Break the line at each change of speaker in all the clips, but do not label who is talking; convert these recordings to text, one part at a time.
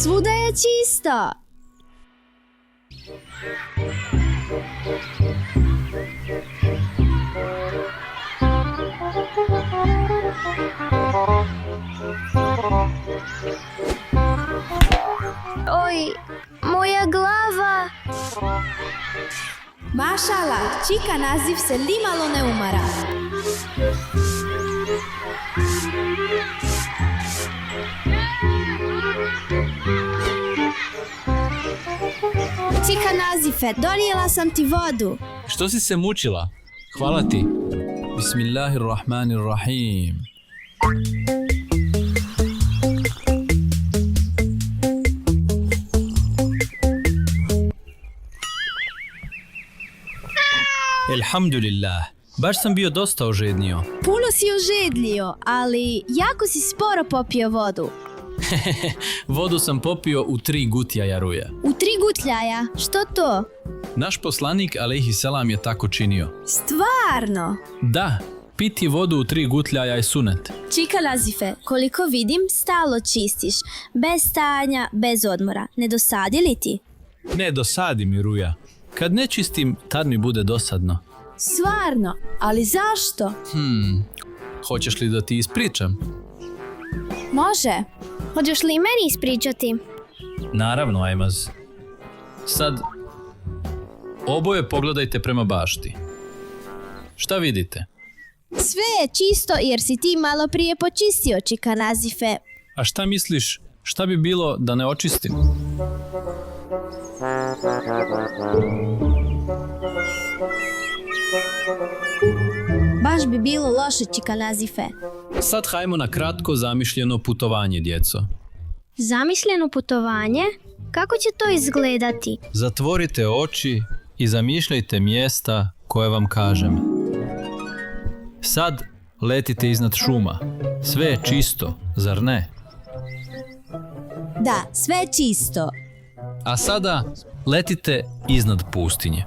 Svuda je čisto.
Oj, moja glava.
Mašala, čika naziv se nimalo ne umara. Čika nazife, donijela sam ti vodu.
Što si se mučila? Hvala ti. Bismillahirrahmanirrahim. Elhamdulillah. Baš sam bio dosta ožednio.
Puno si ožedlio, ali jako si sporo popio vodu.
Vodu sam popio u 3 gutjaja ruja.
U 3 gutljaja? Što to?
Naš poslanik, alejhi selam, je tako činio.
Stvarno?
Da, piti vodu u 3 gutljaja je sunet.
Čika nazife, koliko vidim, stalno čistiš. Bez stajanja, bez odmora. Ne dosadi li ti?
Ne dosadi mi ruja. Kad ne čistim, tad mi bude dosadno.
Stvarno? Ali zašto?
Hoćeš li da ti ispričam?
Može.
Hoćeš li meni ispričati?
Naravno, Ajmaz. Sad, oboje pogledajte prema bašti. Šta vidite?
Sve je čisto jer si ti malo prije počistio, čika nazife.
A šta misliš, šta bi bilo da ne očistim?
Baš bi bilo loše, čika nazife.
Sad hajmo na kratko zamišljeno putovanje, djeco.
Zamišljeno putovanje? Kako će to izgledati?
Zatvorite oči i zamišljajte mjesta koje vam kažem. Sad letite iznad šuma. Sve je čisto, zar ne?
Da, sve je čisto.
A sada letite iznad pustinje.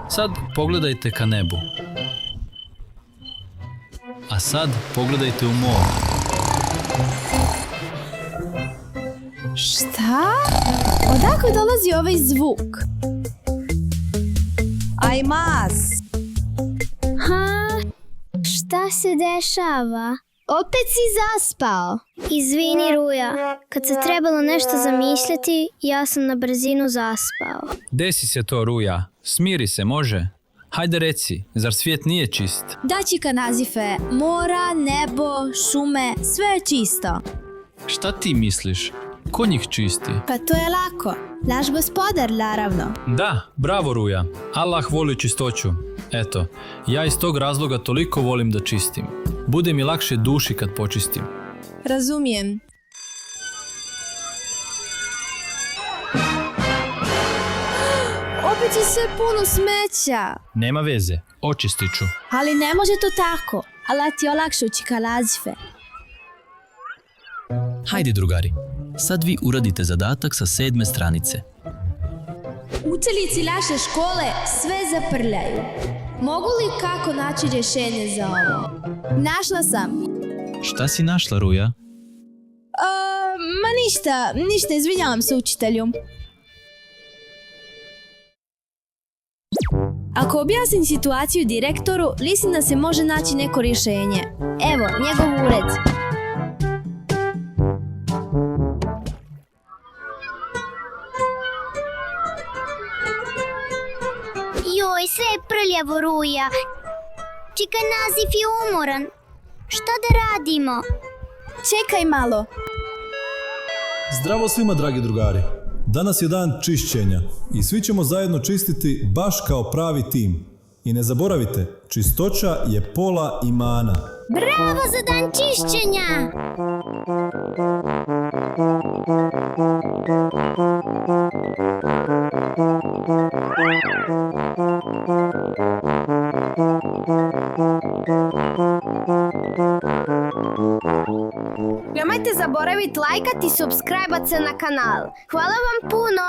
Sad pogledajte ka nebu. A sad pogledajte u more.
Šta? Odakle dolazi ovaj zvuk? Ajmaz!
Šta se dešava?
Opet si zaspao.
Izvini, Ruja. Kad se trebalo nešto zamišljati, ja sam na brzinu zaspao.
Desi se to, Ruja. Smiri se, može? Hajde reci, zar svijet nije čist?
Da, čika nazife, mora, nebo, šume, sve je čisto.
Šta ti misliš? Ko njih čisti?
Pa to je lako. Naš gospodar, naravno.
Da, bravo, Ruja. Allah voli čistoću. Eto, ja iz tog razloga toliko volim da čistim. Bude mi lakše duši kad počistim.
Razumijem. Opet je sve puno smeća.
Nema veze, očistit ću.
Ali ne može to tako. Allah ti olakša, čika nazife.
Hajde, drugari. Sad vi uradite zadatak sa 7. stranice.
Učenici naše škole sve zaprljaju. Mogu li kako naći rješenje za ovo? Našla sam.
Šta si našla, Ruja?
Ma ništa, izvinjavam se učitelju. Ako objasnim situaciju direktoru, mislim da se može naći neko rješenje. Evo, njegov ured.
Joj, sve je prljavo, Ruja. Čika naziv je umoran. Šta da radimo?
Čekaj malo.
Zdravo svima, dragi drugari. Danas je dan čišćenja i svi ćemo zajedno čistiti baš kao pravi tim. I ne zaboravite, čistoća je pola imana.
Bravo za dan čišćenja! Nemojte zaboraviti lajkati i subscribe se na kanal. Hvala vam puno!